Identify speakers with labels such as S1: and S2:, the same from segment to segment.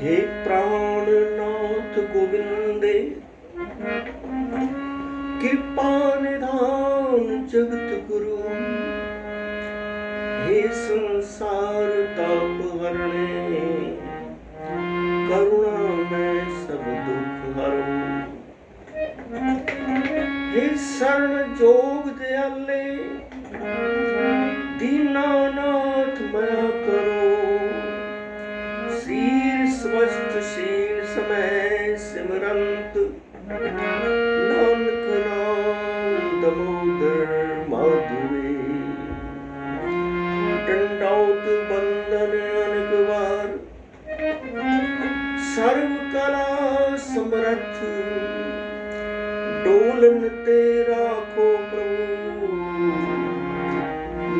S1: हे प्राणनाथ गोविंदे, कृपा निधान जगत गुरु, हे संसार ताप हरणे, करुणा में सब दुख हरो। हे शरण जोग दयाले, दीनानाथ मया करो। शीर स्वस्थ शील समय सिमरंत, नानक नाम दामोदर माधुरी। दंडौत बंदन अनेक बार, सर्व कला समर्थ, डोलन तेरा को प्रभु,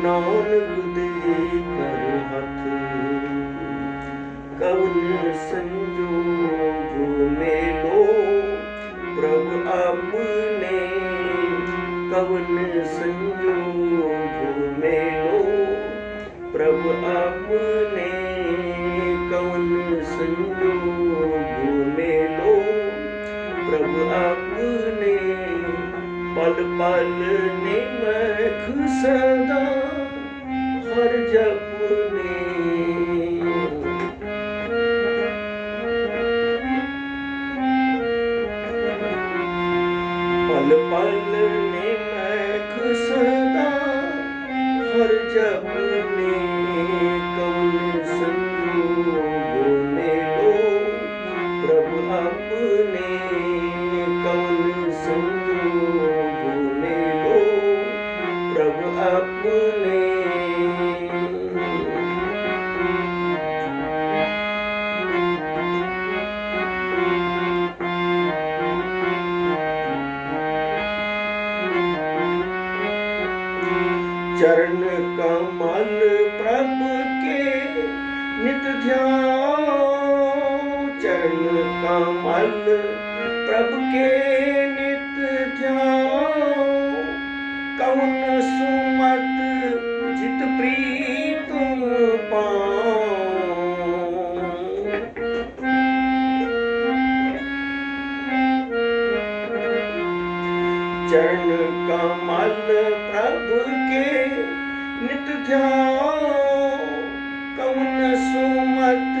S1: नानक दे कर हथ। कवन संजोग मेलो प्रभु आपने, कवन संजोग मेलो प्रभु आपने, कवन संजोग मेलो प्रभु आपने। पल पल निमख सदा हर जपने, पल पल निमख सदा हर जपने। कवन संजोग मेलो प्रभु आपने, कवन संजोग मेलो प्रभु आपने। चरण कमल प्रभु के नित ध्यान, चरण कमल प्रभु के नित ध्यान। कवन सुमत जित प्रीतम पाऊं, चरण कमल प्रभु के नित ध्यान। कवन सुमत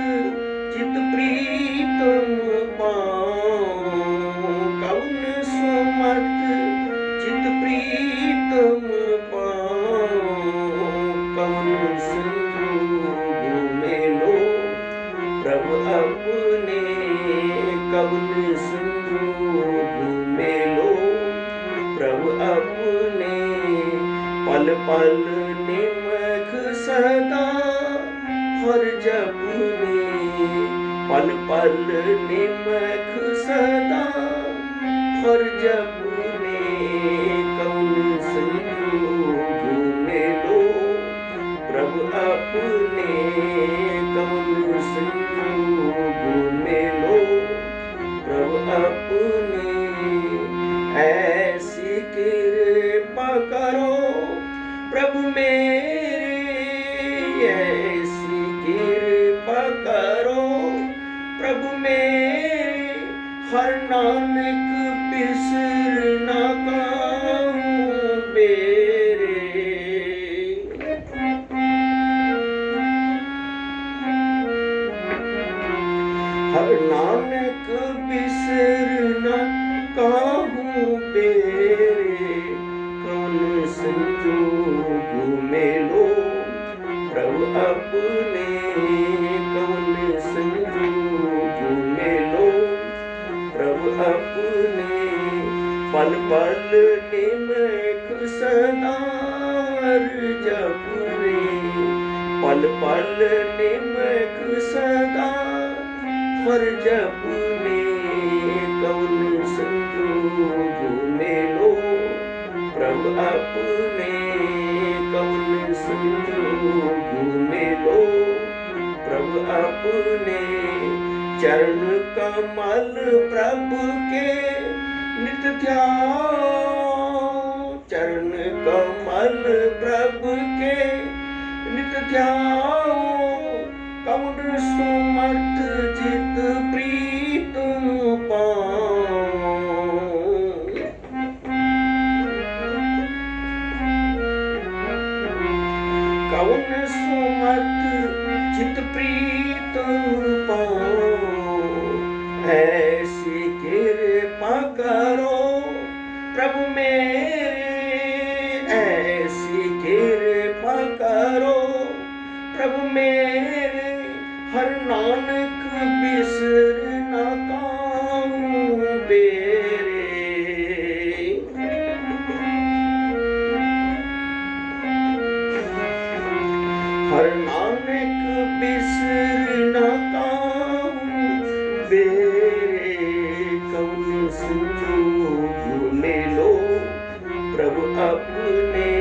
S1: जित प्रीतम पाऊं, कवन सुमत जित प्रीतम पाऊं। कवन संजोग मेलो प्रभु अपने, कवन संजोग मेलो प्रभु अपने। पल पल निमख सदा हर जपने, पल पल निमख सदा हर जपने। कवन संजोग मेलो प्रभु अपने, कवन संजोग मेलो प्रभु अपने। ऐसी कृपा करो प्रभु मेरे, ऐसी कृपा करो प्रभु मेरे। हर नानक बिसर न काहूँ बेरे, हर नानक बिसर न काहूँ बेरे। कवन संजोग मेलो प्रभु अपने, कवन संजोग मेलो प्रभु अपने। पल पल निमख सदा हर जपने, पल पल निमख सदा हर जपने। कवन संजोग मेलो प्रभु अपने, कवन संजोग मेलो प्रभु अपने। चरण कमल प्रभु के नित ध्यान, चरण कमल प्रभु के नित ध्यान। कवन सुमत जित प्रीतम पाऊं। कौन सुमत चित प्रीतम पाऊं। ऐसी कृपा करो प्रभु मेरे, ऐसी कृपा करो प्रभु मेरे, हर नानक बिसर न काहूं बेरे। हर नानक बिसर न काहूं बेरे। कौन संजोग मिलो प्रभु अपने,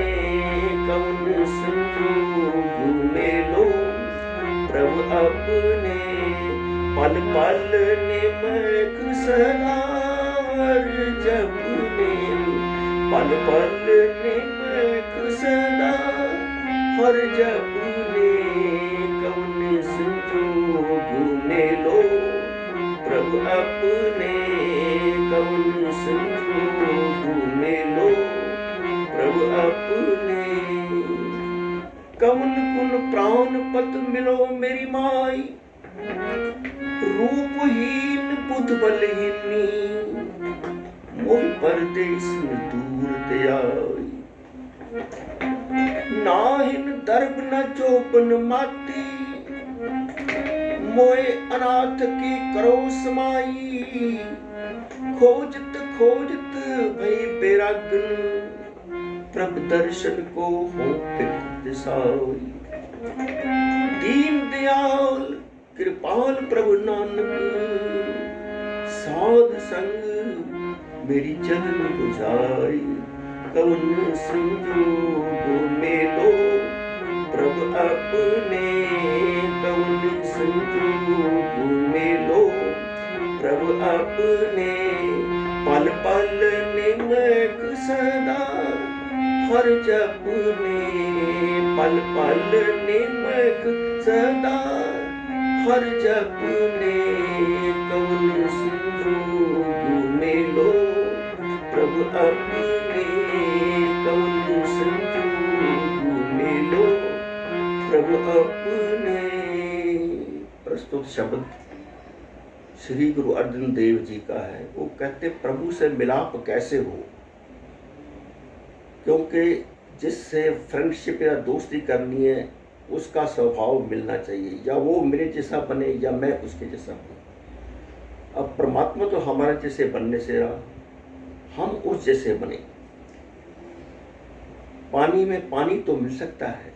S1: कौन संजोग मिलो प्रभु अपने, पल पल निमक सदा हर जपने, पल पल निमक सदा हर जपने। कौन संजोग मिलो प्रभु अपने, कौन संजोग मिलो प्रभु अपने। कौन कुन प्राण पत मिलो मेरी माई, रूपहीन बुध बलहीनी, मोह परदेस में दूर ते आई। नाहिन दर्ब न चौपन माती, मोए अनाथ की करो समाई। खोजत खोजत भई बेरागन, प्रभ दर्शन को हो फिर दिसाई। दीन दयाल कृपाल प्रभु नानक, साध संग मेरी चरण बुझाई। कौन संजोग मिलो प्रभु अपने, कौन संजोग मिलो प्रभु अपने, पल पल निमक सदा हर जपने, पल पल निमक सदा हर जपने। कौन संजोग मिलो प्रभु अपने, कौन संजोग मिलो प्रभु अपने। प्रस्तुत शब्द श्री गुरु अर्जन देव जी का है। वो कहते प्रभु से मिलाप कैसे हो, क्योंकि जिससे फ्रेंडशिप या दोस्ती करनी है उसका स्वभाव मिलना चाहिए, या वो मेरे जैसा बने या मैं उसके जैसा बनूं। अब परमात्मा तो हमारे जैसे बनने से रहा, हम उस जैसे बने। पानी में पानी तो मिल सकता है,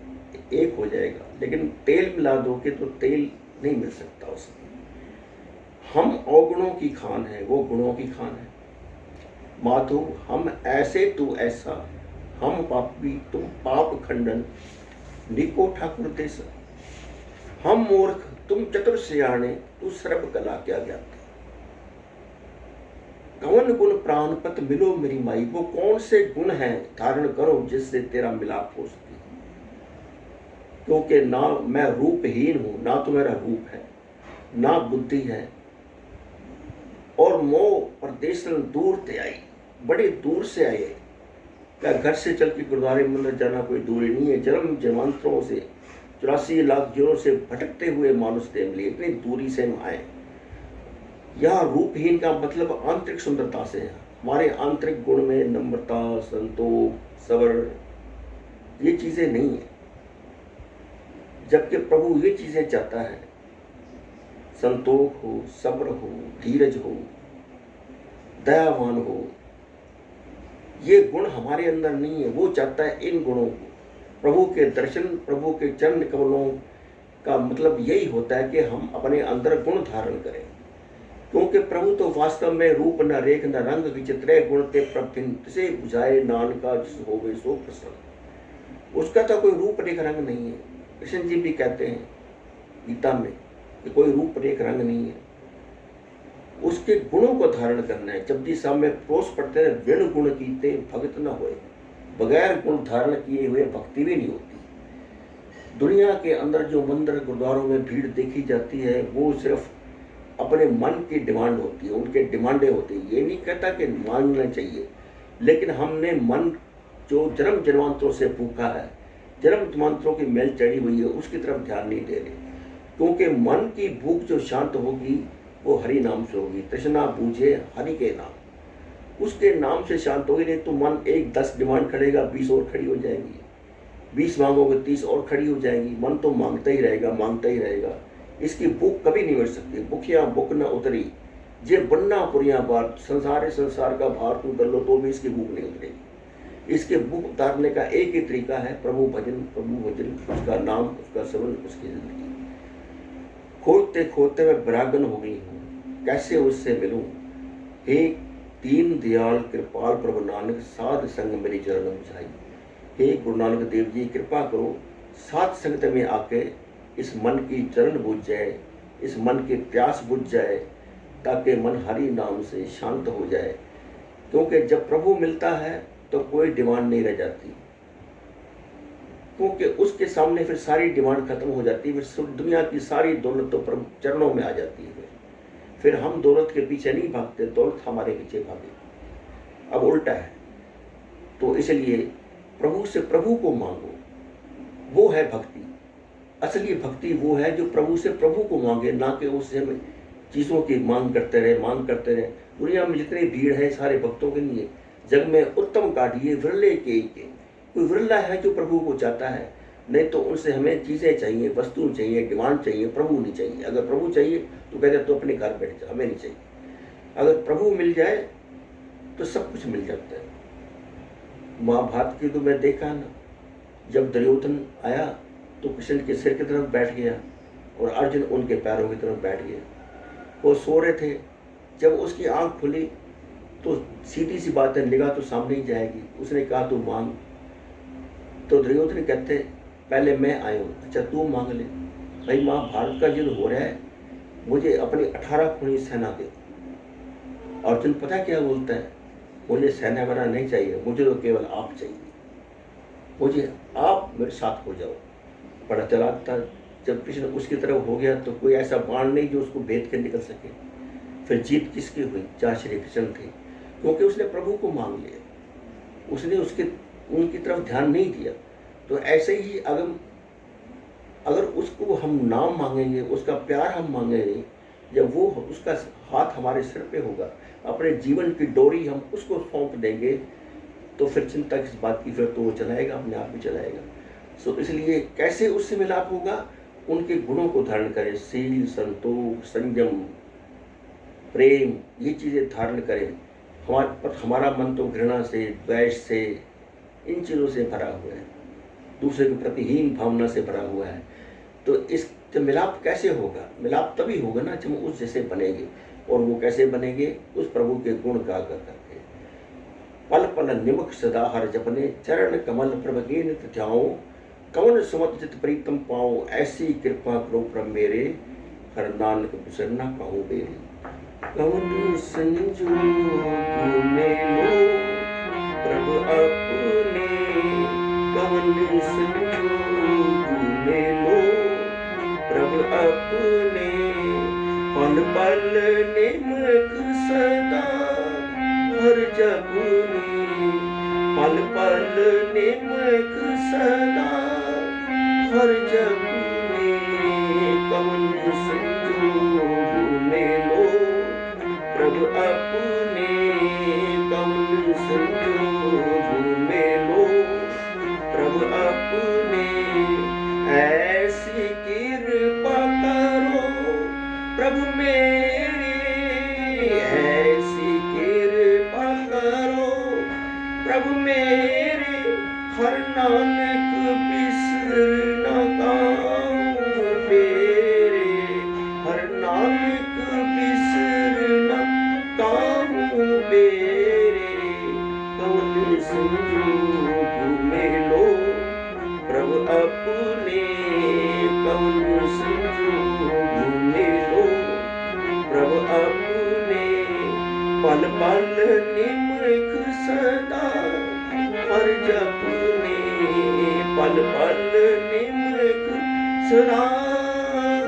S1: एक हो जाएगा, लेकिन तेल मिला दोगे तो तेल नहीं मिल सकता उसमें। हम अवगुणों की खान है, वो गुणों की खान है। माधो हम ऐसे तू ऐसा, हम पापी तुम पाप खंडन, निको ठाकुर देसा। हम मूर्ख तुम चतुर सियाणे, तू सर्व कला क्या ज्ञाता। कौन गुण प्राण पत मिलो मेरी माई, वो कौन से गुण हैं धारण करो जिससे तेरा मिलाप हो सके। क्योंकि ना मैं रूपहीन हूं, ना तो मेरा रूप है, ना बुद्धि है, और मोह परदेश दूर ते आई, बड़े दूर से आए। क्या घर से चल के गुरुद्वारे मंदिर जाना कोई दूरी नहीं है। जन्म जन्मांतरों से 84 लाख जीवों से भटकते हुए मानुष देह लिए इतनी दूरी से हम आए। यह रूपहीन का मतलब आंतरिक सुंदरता से है। हमारे आंतरिक गुण में नम्रता, संतोष, सब्र, ये चीजें नहीं है, जबकि प्रभु ये चीजें चाहता है। संतोष हो, सब्र हो, धीरज हो, दयावान हो, ये गुण हमारे अंदर नहीं है। वो चाहता है इन गुणों को। प्रभु के दर्शन, प्रभु के चरण कमलों का मतलब यही होता है कि हम अपने अंदर गुण धारण करें। क्योंकि प्रभु तो वास्तव में रूप न रेख न रंग विचित्र गुण ते प्रभिन्न से बुझाए नानका जिस होवे सो प्रसन्न। उसका तो कोई रूप रेख रंग नहीं है। कृष्ण जी भी कहते हैं गीता में कि कोई रूप रेख रंग नहीं है, उसके गुणों को धारण करना है। जब जी साहब में प्रोस पढ़ते हैं, विण गुण कीते भगत न होए, बगैर गुण धारण किए हुए भक्ति भी नहीं होती। दुनिया के अंदर जो मंदिर गुरुद्वारों में भीड़ देखी जाती है वो सिर्फ अपने मन की डिमांड होती है, उनके डिमांडें होती है। ये नहीं कहता कि मांगना चाहिए, लेकिन हमने मन जो जन्म जन्मांतरों से भूखा है, जन्म जन्मांतरों की मेल चढ़ी हुई है, उसकी तरफ ध्यान नहीं दे रहे। क्योंकि मन की भूख जो शांत होगी वो हरि नाम से होगी। तृष्णा बूझे हरि के नाम, उसके नाम से शांत होगी। नहीं तो मन 10 डिमांड करेगा, 20 और खड़ी हो जाएंगी। 20 मांगोगे 30 और खड़ी हो जाएंगी। मन तो मांगता ही रहेगा, मांगता ही रहेगा। इसकी भूख कभी नहीं मिट सकती। भूखिया भूख न उतरी जे बनना पुरिया बार, संसार का भार तुम कर लो तो भी इसकी भूख नहीं उतरेगी। इसके भूख उतारने का एक ही तरीका है, प्रभु भजन, उसका नाम, उसका सेवन, उसकी जिंदगी। खोजते खोजते मैं विरागन हो गई हूँ, कैसे उससे मिलूं। हे दीन दयाल कृपाल प्रभु नानक, साध संग मेरी चरण बुझाई। हे गुरु नानक देव जी, कृपा करो, साध संगत में आके इस मन की चरण बुझ जाए, इस मन की प्यास बुझ जाए, ताकि मन हरि नाम से शांत हो जाए। क्योंकि जब प्रभु मिलता है तो कोई डिमांड नहीं रह जाती, क्योंकि उसके सामने फिर सारी डिमांड खत्म हो जाती है। फिर दुनिया की सारी दौलत तो प्रभु चरणों में आ जाती है। फिर हम दौलत के पीछे नहीं भागते, दौलत हमारे पीछे भागे। अब उल्टा है। तो इसलिए प्रभु से प्रभु को मांगो, वो है भक्ति। असली भक्ति वो है जो प्रभु से प्रभु को मांगे, ना कि उससे हम चीज़ों की मांग करते रहे। दुनिया में जितनी भीड़ है सारे भक्तों के लिए। जग में उत्तम काढ़िए विरले के कोई विरला है जो प्रभु को चाहता है। नहीं तो उनसे हमें चीज़ें चाहिए, वस्तु चाहिए, डिमांड चाहिए, प्रभु नहीं चाहिए। अगर प्रभु चाहिए तो कहते तो अपने घर बैठ जा, हमें नहीं चाहिए। अगर प्रभु मिल जाए तो सब कुछ मिल जाता है। महाभारत की तो मैं देखा ना, जब दुर्योधन आया तो कृष्ण के सिर की तरफ बैठ गया और अर्जुन उनके पैरों की तरफ बैठ गया। वो सो रहे थे, जब उसकी आंख खुली तो सीधी सी बात है, निगाह तो सामने ही जाएगी। उसने कहा तू मांग। तो दुर्योधन कहते पहले मैं आया हूँ, अच्छा तू मांग ले। भाई महाभारत का युद्ध हो रहा है, मुझे अपनी 18 खूनी सेना दे। अर्जुन पता क्या बोलता है, मुझे सेना वना नहीं चाहिए, मुझे तो केवल आप चाहिए। मुझे आप मेरे साथ हो जाओ। बड़ा चालाक था। जब कृष्ण उसकी तरफ हो गया तो कोई ऐसा बाण नहीं जो उसको भेद कर निकल सके। फिर जीत किसकी हुई? जहाँ श्री कृष्ण थे, क्योंकि उसने प्रभु को मांग लिया, उसने उनकी तरफ ध्यान नहीं दिया। तो ऐसे ही अगर उसको हम नाम मांगेंगे, उसका प्यार हम मांगेंगे, जब वो उसका हाथ हमारे सिर पे होगा, अपने जीवन की डोरी हम उसको सौंप देंगे, तो फिर चिंता किस बात की, फिर तो वो चलाएगा, अपने आप भी चलाएगा। सो इसलिए कैसे उससे मिलाप होगा? उनके गुणों को धारण करें, शील, संतोष, संयम, प्रेम, ये चीज़ें धारण करें। हमारा मन तो घृणा से, द्वेष से, इन चीज़ों से भरा हुआ है, दूसरे के प्रति हीन भावना से भरा हुआ है। तो इस मिलाप कैसे होगा? मिलाप तभी होगा ना जब उस जैसे बनेंगे। और वो कैसे बनेंगे? उस प्रभु के गुण गा करके। पल पल निमक सदा हर जपने, चरण कमल प्रभ के नित ध्याओ, कवन सुमत चित प्रीतम पाओ, ऐसी कृपा करो प्रभु मेरे, हर नानक बिसरना कहूँ बेरे। कवन संजोग में लो प्रभु अपने, कवन संजोग में लो प्रभु अपने, पल पल निमक सदा हर जपने, पल पल निमक सदा हर जपने, कवन संजोग में लो प्रभु अपने, कवन संजोग में लो प्रभु अपने, ऐसी कृपा करो प्रभु मेरे, ऐसी कृपा करो प्रभु मेरे, हर नानक बिसरना कहूँ बेरे, हर नानक बिसरना कहूँ बेरे, कवन संजोग में लो प्रभु अपने, कवन संजोग में लो प्रभु अपने, पल पल निमक सदा हर जपने, पल पल निमक सदा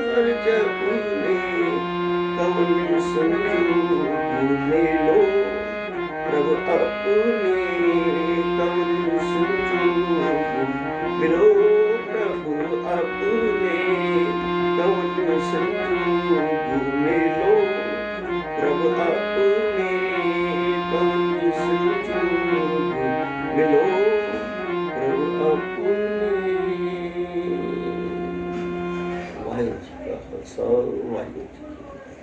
S1: हर जपने, कवन संजोग मिलो प्रभु अपने, कवन संजोग मिलो प्रभु अपने, कवन संजोग मिलो प्रभु अपने, कवन संजोग मिलो प्रभु अपने। वाहिगुरू जी का खालसा, वाहिगुरू जी की फतेह।